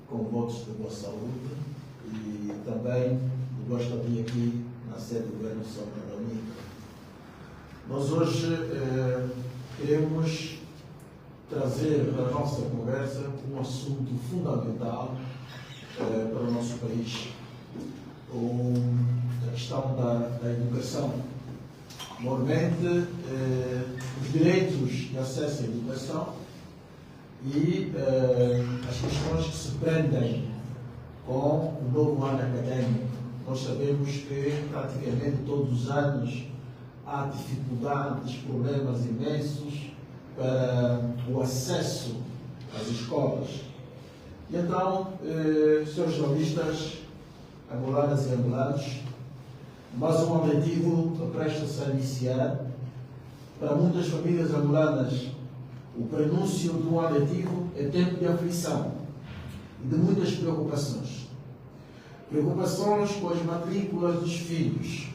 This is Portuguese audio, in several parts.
com votos de boa saúde e também gosto de vir aqui na sede do Governo de São Paulo. Nós hoje queremos trazer para a nossa conversa um assunto fundamental para o nosso país, a questão da educação. Normalmente, os direitos de acesso à educação e as questões que se prendem com o novo ano académico. Nós sabemos que praticamente todos os anos há dificuldades, problemas imensos para o acesso às escolas. E então, senhores jornalistas, angolanas e angolanos, mais um ano letivo presta-se a iniciar. Para muitas famílias angolanas, o prenúncio de um ano letivo é tempo de aflição e de muitas preocupações. Preocupações com as matrículas dos filhos,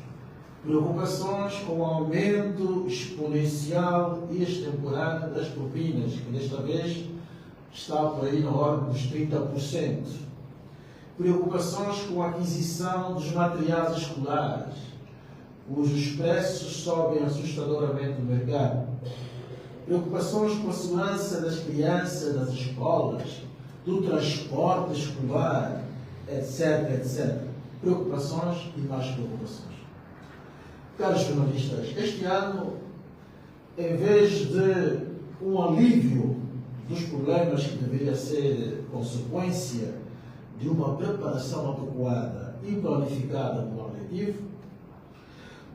preocupações com o aumento exponencial e extemporâneo das propinas, que desta vez está por aí na ordem dos 30%. Preocupações com a aquisição dos materiais escolares, cujos preços sobem assustadoramente no mercado. Preocupações com a segurança das crianças nas escolas, do transporte escolar, etc, etc. Preocupações e mais preocupações. Caros jornalistas, este ano, em vez de um alívio dos problemas que deveria ser consequência de uma preparação adequada e planificada do ano letivo,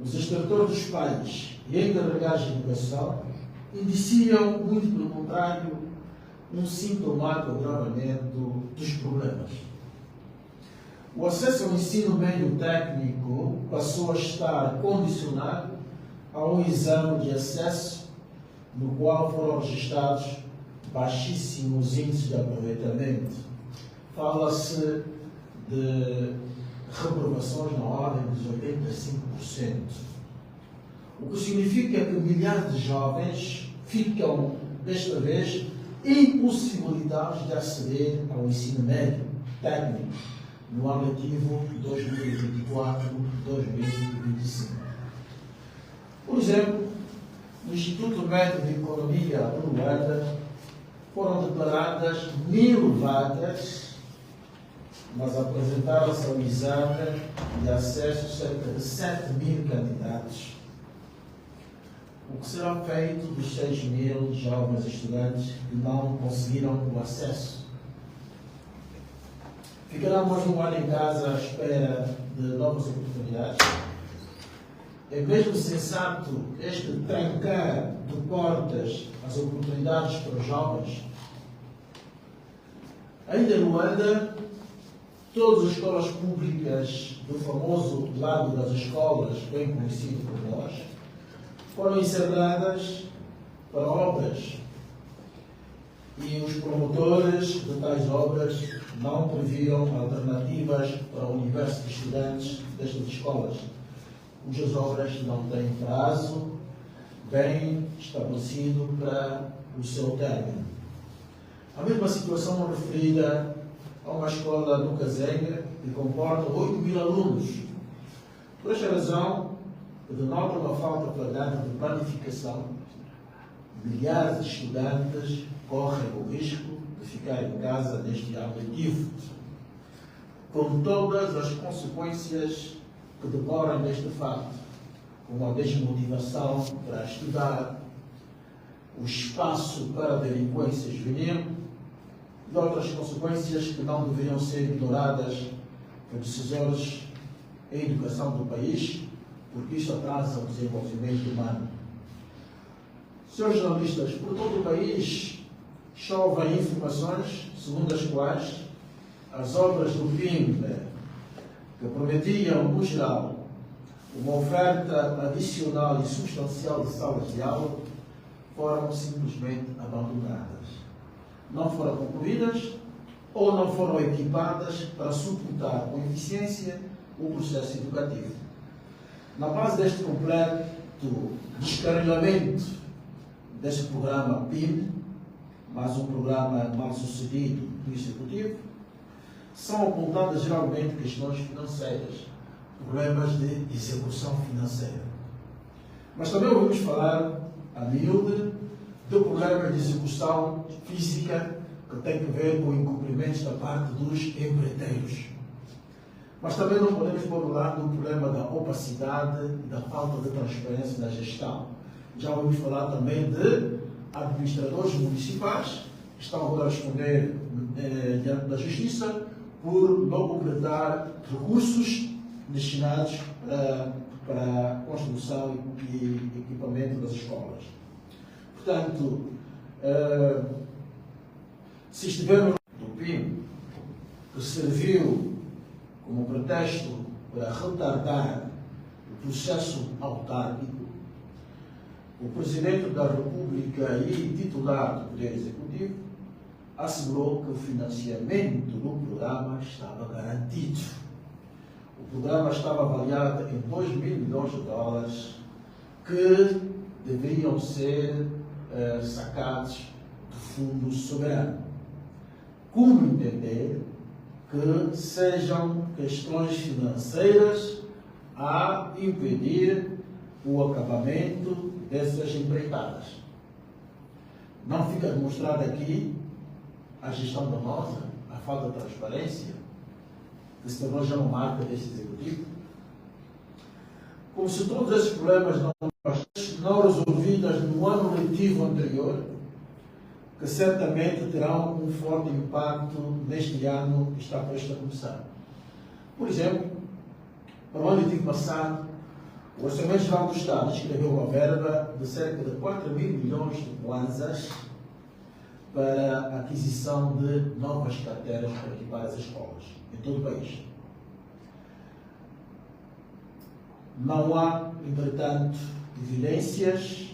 os instrutores dos pais e encarregados de educação indiciam, muito pelo contrário, um sintomático agravamento dos problemas. O acesso ao ensino médio técnico passou a estar condicionado a um exame de acesso no qual foram registrados baixíssimos índices de aproveitamento. Fala-se de reprovações na ordem dos 85%. O que significa que milhares de jovens ficam, desta vez, impossibilitados de aceder ao ensino médio técnico no ano letivo 2024-2025. Por exemplo, no Instituto Médio de Economia de Luanda foram declaradas 1000 vagas, mas apresentaram-se ao exame de acesso cerca de 7.000 candidatos. O que será feito dos 6.000 jovens estudantes que não conseguiram o acesso? Ficará mais um ano em casa à espera de novas oportunidades? É mesmo sensato este trancar de portas às oportunidades para os jovens? Ainda em Luanda, todas as escolas públicas do famoso lado das escolas, bem conhecido por nós, foram encerradas para obras. E os promotores de tais obras não previram alternativas para o universo de estudantes destas escolas, cujas obras não têm prazo bem estabelecido para o seu término. A mesma situação é referida a uma escola no Cazenga, que comporta 8.000 alunos. Por esta razão, que denota uma falta flagrante de planificação, milhares de estudantes correm o risco de ficar em casa neste ano letivo, com todas as consequências que decorrem deste facto, como a desmotivação para estudar, o espaço para a delinquência juvenil e outras consequências que não deveriam ser ignoradas por decisores em educação do país, porque isso atrasa o desenvolvimento humano. Senhores jornalistas, por todo o país chovem informações segundo as quais as obras do PIMB, que prometiam, no geral, uma oferta adicional e substancial de salas de aula, foram simplesmente abandonadas. Não foram concluídas ou não foram equipadas para suportar com eficiência o processo educativo. Na base deste completo descarrilhamento deste programa PIB, mais um programa mal sucedido do Executivo, são apontadas geralmente questões financeiras, problemas de execução financeira. Mas também ouvimos falar, a miúde, de problemas de execução física que tem que ver com incumprimentos da parte dos empreiteiros. Mas também não podemos pôr ao lado o problema da opacidade e da falta de transparência na gestão. Já ouvimos falar também de administradores municipais que estão agora a responder diante da Justiça por não completar recursos destinados para a construção e equipamento das escolas. Portanto, se estivermos no PIM, que serviu como pretexto para retardar o processo autárquico, o Presidente da República e titular do Poder Executivo assegurou que o financiamento do programa estava garantido. O programa estava avaliado em 2 mil milhões de dólares que deveriam ser sacados do Fundo Soberano. Como entender que sejam questões financeiras a impedir o acabamento dessas empreitadas? Não fica demonstrada aqui a gestão danosa, a falta de transparência, que se tornou já uma marca deste Executivo? Como se todos esses problemas não resolvidos no ano letivo anterior, que certamente terão um forte impacto neste ano que está prestes a começar. Por exemplo, para o ano letivo passado, o Orçamento Geral do Estado escreveu uma verba de cerca de 4 mil milhões de kwanzas para a aquisição de novas carteiras para equipar as escolas em todo o país. Não há, entretanto, evidências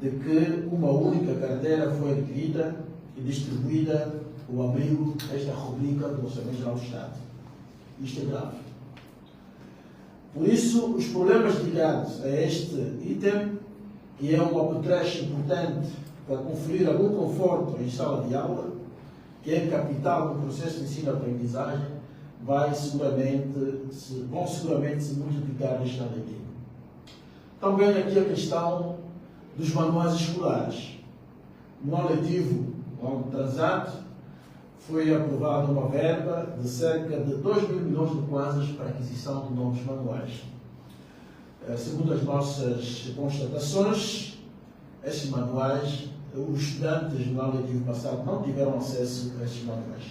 de que uma única carteira foi adquirida e distribuída ao abrigo desta rubrica do Orçamento Geral do Estado. Isto é grave. Por isso, os problemas ligados a este item, que é um apetrecho importante para conferir algum conforto em sala de aula, que é capital no processo de ensino-aprendizagem, vão seguramente se multiplicar neste ano letivo. Também aqui a questão dos manuais escolares. No ano letivo, no ano transato, foi aprovada uma verba de cerca de 2 mil milhões de kwanzas para a aquisição de novos manuais. Segundo as nossas constatações, estes manuais, os estudantes no ano letivo passado não tiveram acesso a estes manuais.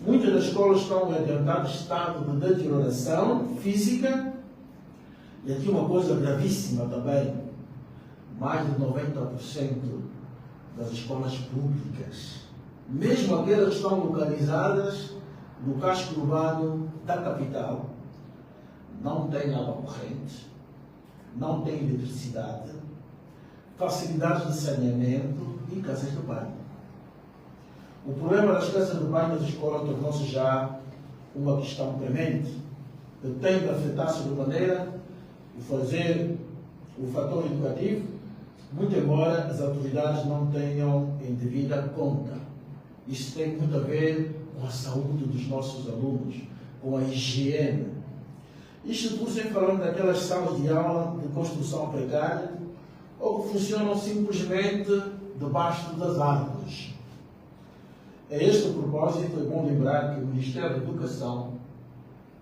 Muitas das escolas estão em adiantado estado de deterioração física, e aqui uma coisa gravíssima também: mais de 90% das escolas públicas, mesmo aquelas que estão localizadas no casco urbano da capital, não têm água corrente, não têm eletricidade, facilidades de saneamento e casas de banho. O problema das casas de banho das escolas tornou-se já uma questão premente, que tem de afetar sobremaneira o fator educativo, muito embora as autoridades não tenham em devida conta. Isso tem muito a ver com a saúde dos nossos alunos, com a higiene. Isto tudo sem falar daquelas salas de aula de construção precária ou que funcionam simplesmente debaixo das árvores. A este propósito, é bom lembrar que o Ministério da Educação,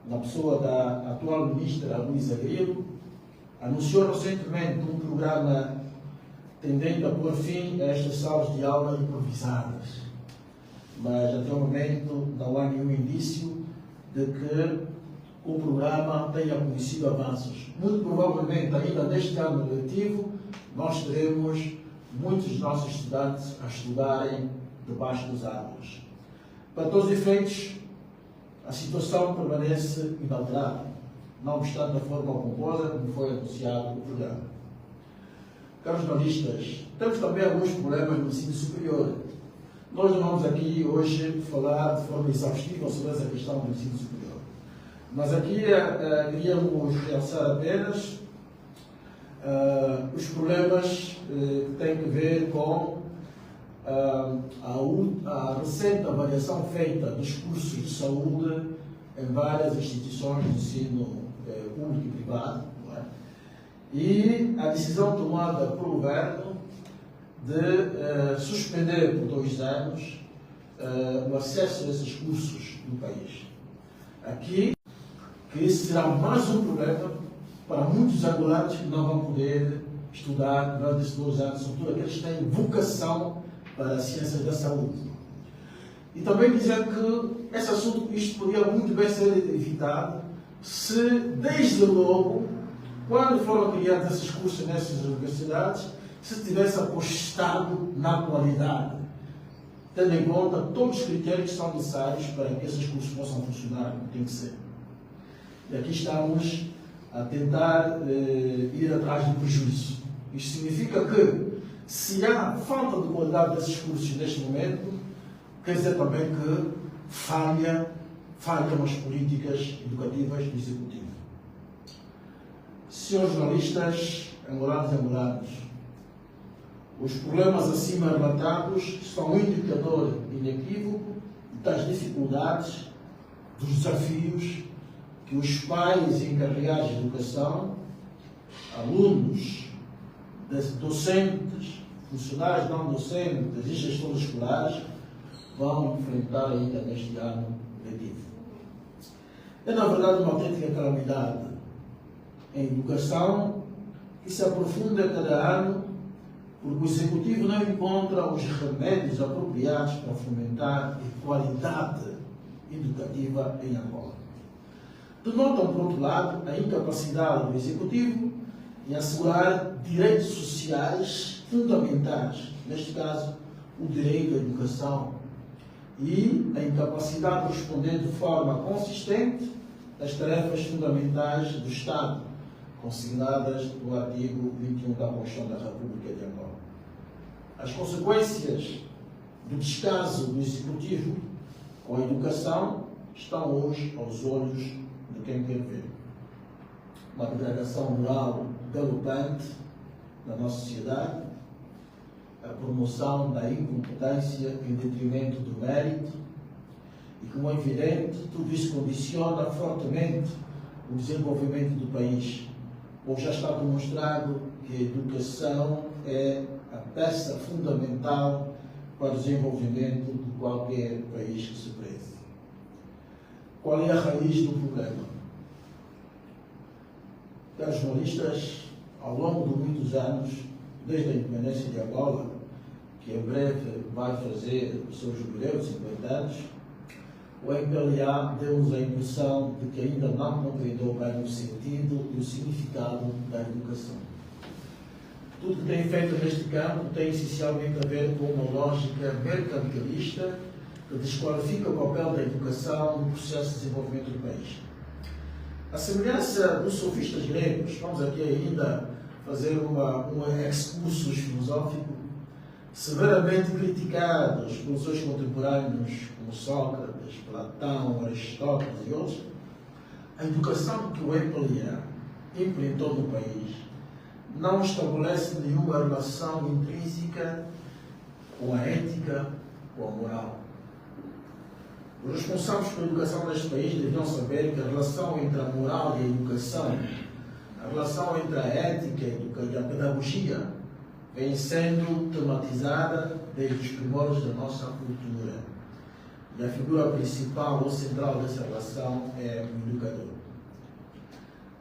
na pessoa da atual ministra Luísa Grilo, anunciou recentemente um programa tendendo a pôr fim a estas salas de aula improvisadas. Mas até o momento não há nenhum indício de que o programa tenha conhecido avanços. Muito provavelmente, ainda neste ano letivo, nós teremos muitos dos nossos estudantes a estudarem debaixo das árvores. Para todos os efeitos, a situação permanece inalterada, não obstante da forma pomposa como foi anunciado o programa. Caros jornalistas, temos também alguns problemas no ensino superior. Nós não vamos aqui hoje falar de forma exaustiva sobre essa questão do ensino superior. Mas aqui queríamos realçar apenas os problemas que têm que ver com a recente avaliação feita dos cursos de saúde em várias instituições de ensino público e privado, não é? E a decisão tomada pelo governo de suspender por 2 anos o acesso a esses cursos no país. Aqui, que esse será mais um problema para muitos angolanos que não vão poder estudar durante esses 2 anos, sobretudo aqueles que têm vocação para as ciências da saúde. E também dizer que esse assunto, isto podia muito bem ser evitado se, desde logo, quando foram criados esses cursos nessas universidades, se tivesse apostado na qualidade, tendo em conta todos os critérios que são necessários para que esses cursos possam funcionar como tem que ser. E aqui estamos a tentar ir atrás do prejuízo. Isto significa que, se há falta de qualidade desses cursos neste momento, quer dizer também que falham as políticas educativas do Executivo. Senhores jornalistas, angolanos e angolanos, os problemas acima relatados são um indicador inequívoco das dificuldades, dos desafios que os pais encarregados de educação, alunos, docentes, funcionários não docentes e gestores escolares vão enfrentar ainda neste ano letivo. É, na verdade, uma autêntica calamidade em educação que se aprofunda a cada ano porque o Executivo não encontra os remédios apropriados para fomentar a qualidade educativa em Angola. Denotam, por outro lado, a incapacidade do Executivo em assegurar direitos sociais fundamentais, neste caso, o direito à educação, e a incapacidade de responder de forma consistente às tarefas fundamentais do Estado, consignadas no artigo 21 da Constituição da República de Angola. As consequências do descaso do Executivo com a educação estão hoje aos olhos de quem quer ver. Uma degradação moral galopante na nossa sociedade, a promoção da incompetência em detrimento do mérito, e, como é evidente, tudo isso condiciona fortemente o desenvolvimento do país, pois já está demonstrado que a educação é a peça fundamental para o desenvolvimento de qualquer país que se preze. Qual é a raiz do problema? Caros jornalistas, ao longo de muitos anos, desde a independência de Angola, que em breve vai fazer o seu jubileu de 50 anos, o MPLA deu-nos a impressão de que ainda não compreendeu bem o sentido e o significado da educação. Tudo que tem feito neste campo tem essencialmente a ver com uma lógica mercantilista que desqualifica o papel da educação no processo de desenvolvimento do país. A semelhança dos sofistas gregos, vamos aqui ainda fazer um excursus filosófico, severamente criticados pelos seus contemporâneos como Sócrates, Platão, Aristóteles e outros, a educação que o MPLA implementou no país não estabelece nenhuma relação intrínseca com a ética ou a moral. Os responsáveis pela educação neste país deviam saber que a relação entre a moral e a educação, a relação entre a ética e a pedagogia, vem sendo tematizada desde os primórdios da nossa cultura. E a figura principal ou central dessa relação é o educador.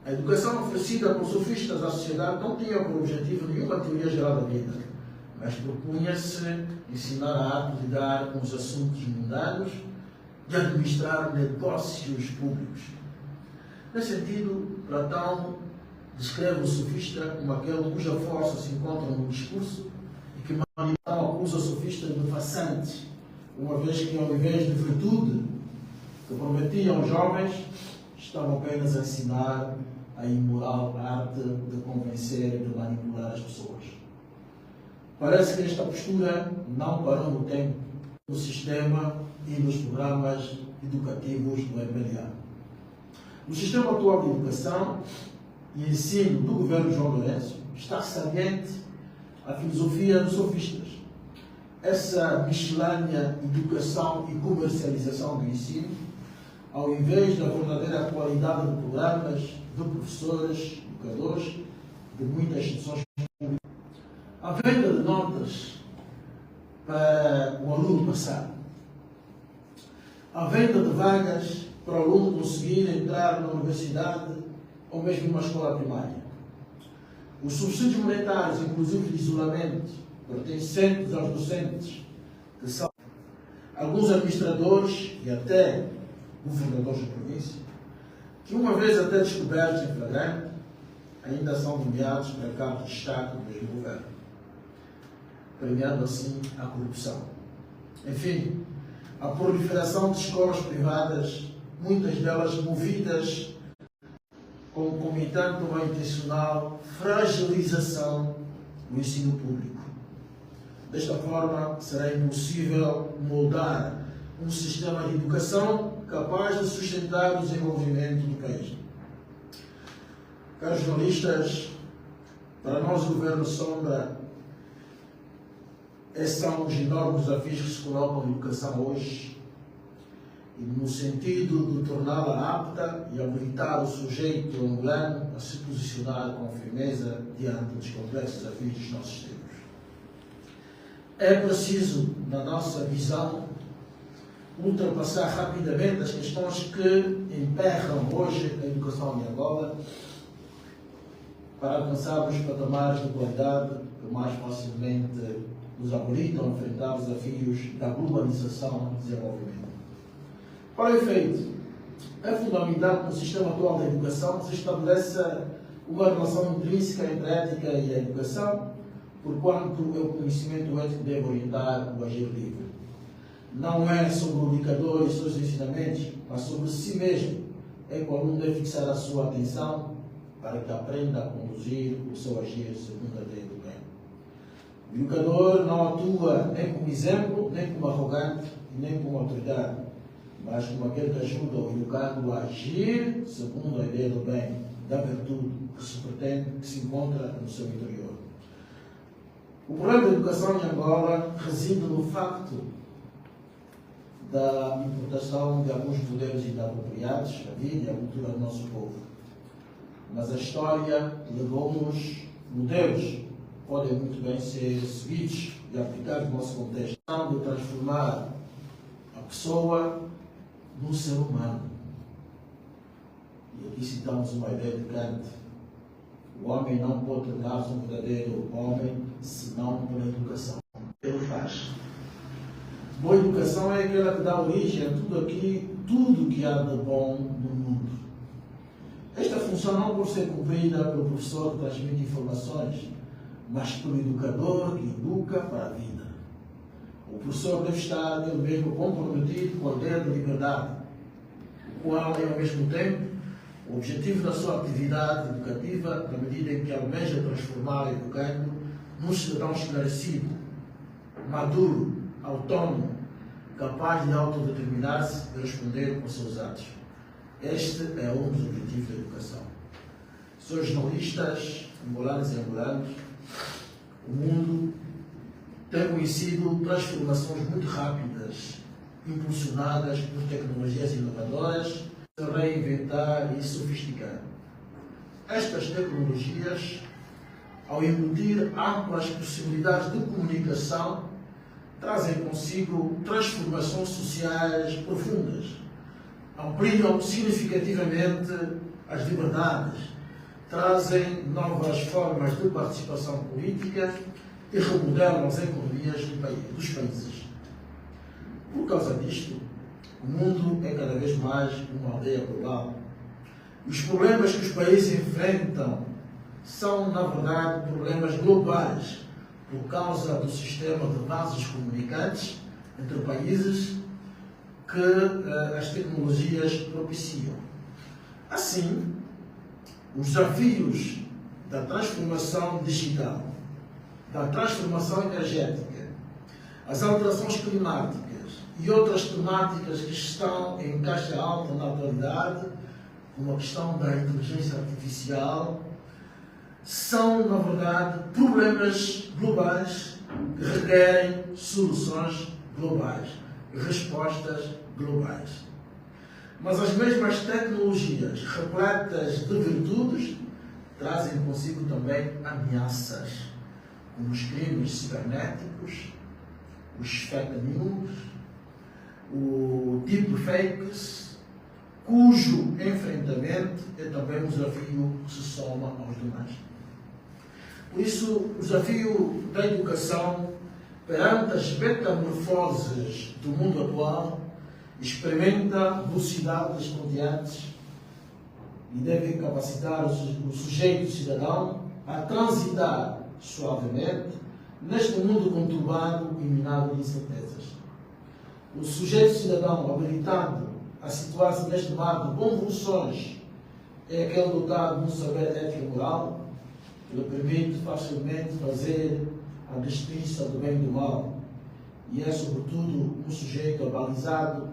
A educação oferecida por sofistas à sociedade não tinha por objetivo nenhuma teoria geral da vida, mas propunha-se ensinar a arte de lidar com os assuntos mundanos, de administrar negócios públicos. Nesse sentido, Platão descreve o sofista como aquele cuja força se encontra no discurso e que Platão acusa o sofista de façante, uma vez que, ao invés de virtude que prometiam aos jovens, estavam apenas a ensinar a imoral arte de convencer e de manipular as pessoas. Parece que esta postura não parou no tempo, no sistema e nos programas educativos do MPLA. No sistema atual de educação e ensino do governo João Lourenço está saliente a filosofia dos sofistas. essa miscelânea educação e comercialização do ensino, ao invés da verdadeira qualidade de programas, de professores, educadores, de muitas instituições públicas. A venda de notas para o aluno passar. A venda de vagas para o aluno conseguir entrar na universidade ou mesmo numa escola primária. Os subsídios monetários, inclusive de isolamento, pertencentes aos docentes, que são alguns administradores e até governadores da província, que uma vez até descobertos em flagrante, ainda são nomeados para cargos de destaque do mesmo governo, premiando assim a corrupção. Enfim, a proliferação de escolas privadas, muitas delas movidas concomitante uma intencional fragilização do ensino público. Desta forma, será impossível moldar um sistema de educação capaz de sustentar o desenvolvimento do país. Caros jornalistas, para nós o Governo Sombra, esses são os enormes desafios que se colocam na educação hoje, e no sentido de torná-la apta e habilitar o sujeito angolano a se posicionar com firmeza diante dos complexos desafios dos nossos tempos. É preciso, na nossa visão, ultrapassar rapidamente as questões que emperram hoje a educação em Angola para alcançarmos patamares de qualidade que mais facilmente nos habilitam a enfrentar os desafios da globalização e desenvolvimento. Para o efeito, é fundamental que no sistema atual da educação se estabeleça uma relação intrínseca entre a ética e a educação, porquanto o conhecimento ético deve orientar o agir livre. Não é sobre o educador e seus ensinamentos, mas sobre si mesmo é que o aluno deve fixar a sua atenção para que aprenda a conduzir o seu agir segundo a lei do bem. O educador não atua nem como exemplo, nem como arrogante, nem como autoridade, mas como aquele que ajuda o educando a agir segundo a ideia do bem, da virtude que se pretende, que se encontra no seu interior. O problema da educação em Angola reside no facto da importação de alguns modelos inapropriados à vida e à cultura do nosso povo. Mas a história legou-nos modelos que podem muito bem ser seguidos e aplicados no nosso contexto, de transformar a pessoa num ser humano. E aqui citamos uma ideia de Kant: o homem não pode tornar-se um verdadeiro homem senão pela educação. Ele faz. Boa educação é aquela que dá origem a tudo que há de bom no mundo. Esta função não por ser cumprida pelo professor que transmite informações, mas pelo educador que educa para a vida. O professor deve estar ele mesmo comprometido com a ideia de liberdade, o qual é ao mesmo tempo o objetivo da sua atividade educativa, na medida em que almeja transformar o educando num cidadão esclarecido, maduro, autônomo, capaz de autodeterminar-se e responder com seus atos. Este é um dos objetivos da educação. Senhores jornalistas, angolanos e angolanos, o mundo tem conhecido transformações muito rápidas, impulsionadas por tecnologias inovadoras, se reinventar e sofisticar. Estas tecnologias, ao embutir amplas possibilidades de comunicação, trazem consigo transformações sociais profundas, ampliam significativamente as liberdades, trazem novas formas de participação política e remodelam as economias dos países. Por causa disto, o mundo é cada vez mais uma aldeia global. Os problemas que os países enfrentam são, na verdade, problemas globais, por causa do sistema de vasos comunicantes entre países que as tecnologias propiciam. Assim, os desafios da transformação digital, da transformação energética, as alterações climáticas e outras temáticas que estão em caixa alta na atualidade, como a questão da inteligência artificial, são, na verdade, problemas globais que requerem soluções globais, respostas globais. Mas as mesmas tecnologias repletas de virtudes trazem consigo também ameaças, como os crimes cibernéticos, os fake news, o deepfakes, cujo enfrentamento é também um desafio que se soma aos demais. Por isso, o desafio da educação perante as metamorfoses do mundo atual experimenta velocidades estonteantes e deve capacitar o sujeito cidadão a transitar suavemente neste mundo conturbado e minado de incertezas. O sujeito cidadão habilitado a situar-se neste mar de convulsões é aquele dotado de um saber ético e moral que lhe permite facilmente fazer a distinção do bem e do mal, e é sobretudo um sujeito abalizado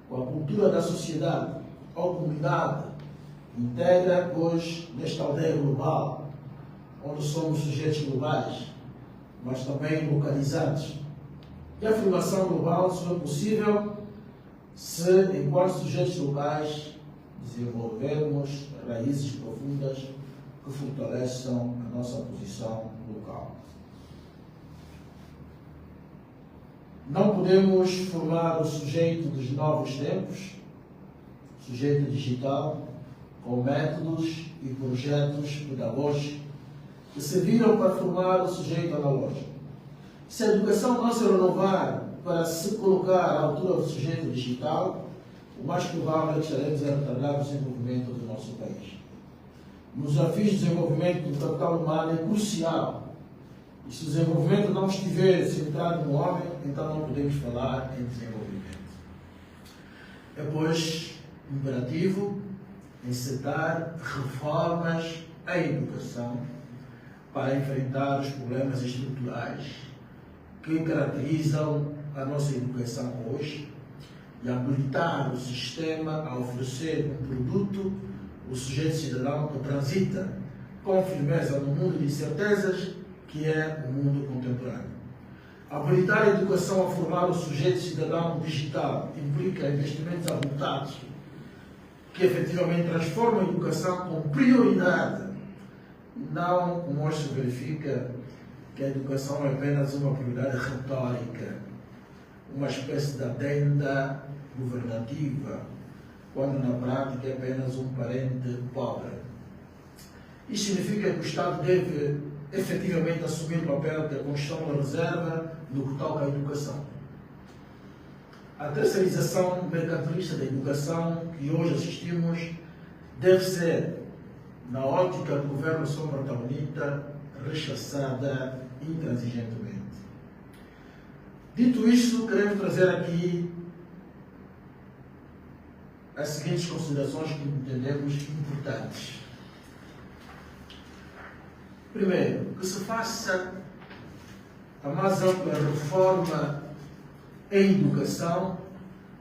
com a cultura da sociedade ou comunidade integra hoje nesta aldeia global, onde somos sujeitos globais, mas também localizados. E a afirmação global só é possível se, enquanto sujeitos locais, desenvolvermos raízes profundas que fortaleçam a nossa posição local. Não podemos formar o sujeito dos novos tempos, sujeito digital, com métodos e projetos pedagógicos que serviram para formar o sujeito analógico. Se a educação não se renovar para se colocar à altura do sujeito digital, o mais provável é que estaremos a retardar o desenvolvimento do nosso país. Nos desafios de desenvolvimento do capital humano é crucial. E se o desenvolvimento não estiver centrado no homem, então não podemos falar em desenvolvimento. É, pois, imperativo encetar reformas à educação para enfrentar os problemas estruturais que caracterizam a nossa educação hoje e habilitar o sistema a oferecer um produto, o sujeito cidadão que transita com firmeza no mundo de incertezas que é o mundo contemporâneo. Habilitar a educação a formar o sujeito cidadão digital implica investimentos avultados que efetivamente transformam a educação com prioridade, não como hoje se verifica que a educação é apenas uma prioridade retórica, uma espécie de adenda governativa, quando na prática é apenas um parente pobre. Isso significa que o Estado deve efetivamente assumir o papel da construção da reserva no que toca à educação. A terceirização mercantilista da educação que hoje assistimos deve ser, na ótica do governo Sombra da UNITA, rechaçada intransigentemente. Dito isto, queremos trazer aqui as seguintes considerações que entendemos importantes. Primeiro, que se faça a mais ampla reforma em educação,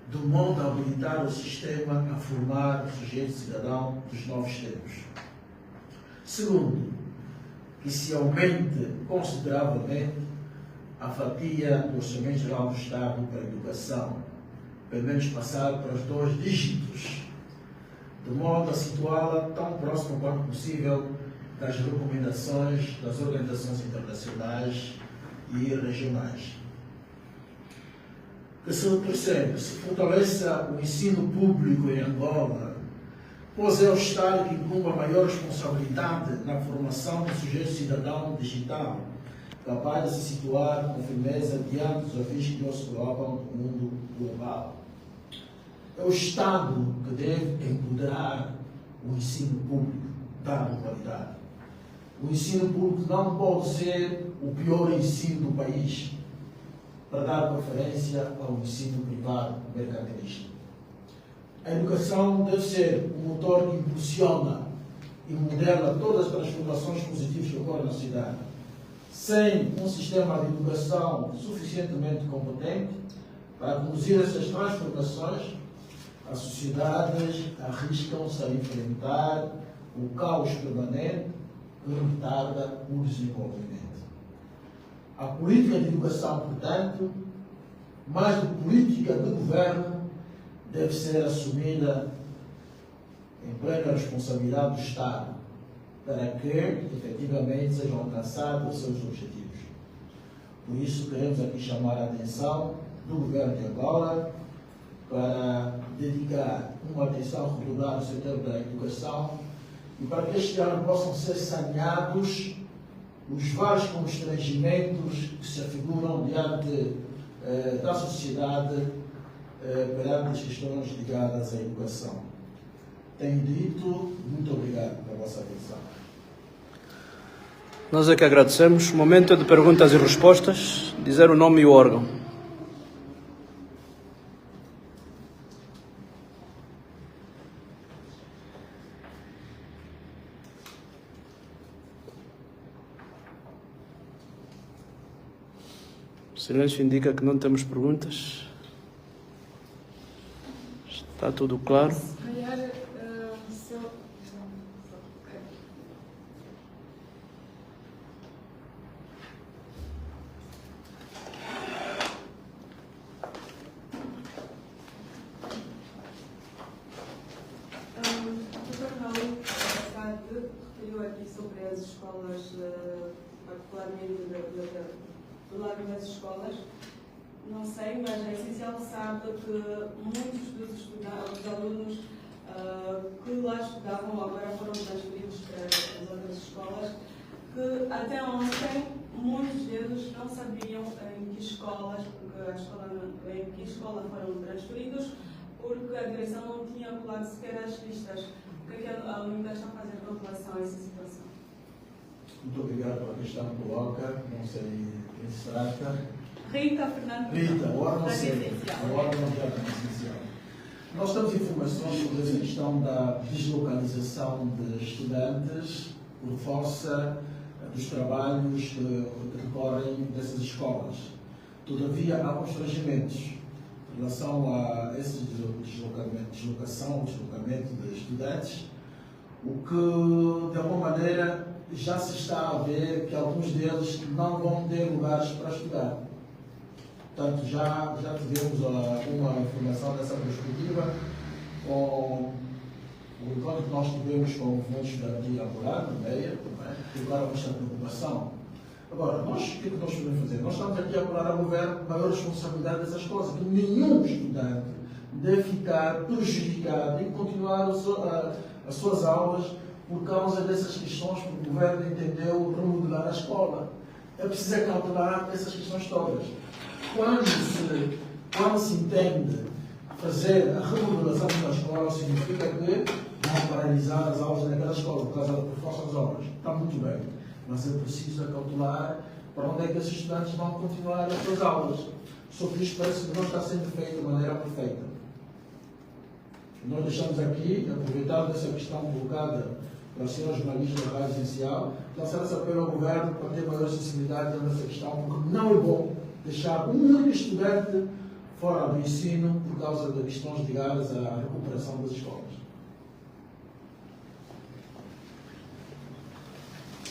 de modo a habilitar o sistema a formar o sujeito cidadão dos novos tempos. Segundo, que se aumente consideravelmente a fatia do Orçamento Geral do Estado para a educação, pelo menos passar para os 2 dígitos, de modo a situá-la tão próxima quanto possível das recomendações das organizações internacionais e regionais. Terceiro, se fortaleça o ensino público em Angola, pois é o Estado que incumbe a maior responsabilidade na formação do sujeito cidadão digital, capaz de se situar com firmeza diante dos desafios que nos colocam no mundo global. É o Estado que deve empoderar o ensino público, dar qualidade. O ensino público não pode ser o pior ensino do país, para dar preferência ao ensino privado mercantilista. A educação deve ser o motor que impulsiona e modela todas as transformações positivas que ocorrem na sociedade. Sem um sistema de educação suficientemente competente para conduzir essas transformações, as sociedades arriscam-se a enfrentar o caos permanente que retarda o desenvolvimento. A política de educação, portanto, mais do que política de governo, deve ser assumida em plena responsabilidade do Estado, para que, efetivamente, sejam alcançados os seus objetivos. Por isso, queremos aqui chamar a atenção do Governo de Angola para dedicar uma atenção regular ao setor da educação e para que este ano possam ser saneados os vários constrangimentos que se afiguram diante da sociedade perante as questões ligadas à educação. Tenho dito, muito obrigado pela vossa atenção. Nós é que agradecemos. Momento de perguntas e respostas. Dizer o nome e o órgão. O silêncio indica que não temos perguntas. Está tudo claro. Referiu aqui sobre as escolas, particularmente do lado das escolas. Não sei, mas é essencial que saiba que muitos dos alunos que lá estudavam agora foram transferidos para as outras escolas, que até ontem muitos deles não sabiam em que escola foram transferidos, porque a direção não tinha colado sequer as listas. O que é que a UNITA está a fazer com relação a essa situação? Muito obrigado pela questão que coloca. Não sei quem se trata. Rita Fernandes. Rita, o órgão sempre. O órgão já é essencial. Nós temos informações sobre essa questão da deslocalização de estudantes por força dos trabalhos que decorrem dessas escolas. Todavia, há constrangimentos em relação a esse deslocamento de estudantes, o que, de alguma maneira, já se está a ver que alguns deles não vão ter lugares para estudar. Portanto, já tivemos uma informação dessa perspectiva com o encontro que nós tivemos com o movimento estudantil apurado, no MEIA, que levaram esta preocupação. Agora, o que é que nós podemos fazer? Nós estamos aqui a apurar ao governo maior responsabilidade dessas coisas, que nenhum estudante deve ficar prejudicado em continuar as suas aulas por causa dessas questões, porque o governo entendeu remodelar a escola. É preciso calcular essas questões todas. Quando se entende fazer a remodelação da escola, significa que vão paralisar as aulas naquela escola, por força das obras. Está muito bem. Mas é preciso calcular para onde é que esses estudantes vão continuar as suas aulas. Só que isto parece que não está sendo feito de maneira perfeita. Nós deixamos aqui, aproveitando essa questão colocada pela senhora jornalista da Rádio Essencial, lançar esse apelo ao governo para ter maior sensibilidade nessa questão, porque não é bom deixar um único estudante fora do ensino por causa de questões ligadas à recuperação das escolas.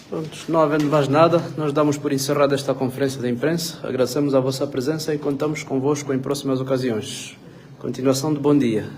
Prontos, não havendo mais nada, nós damos por encerrada esta conferência de imprensa. Agradecemos a vossa presença e contamos convosco em próximas ocasiões. Continuação de bom dia.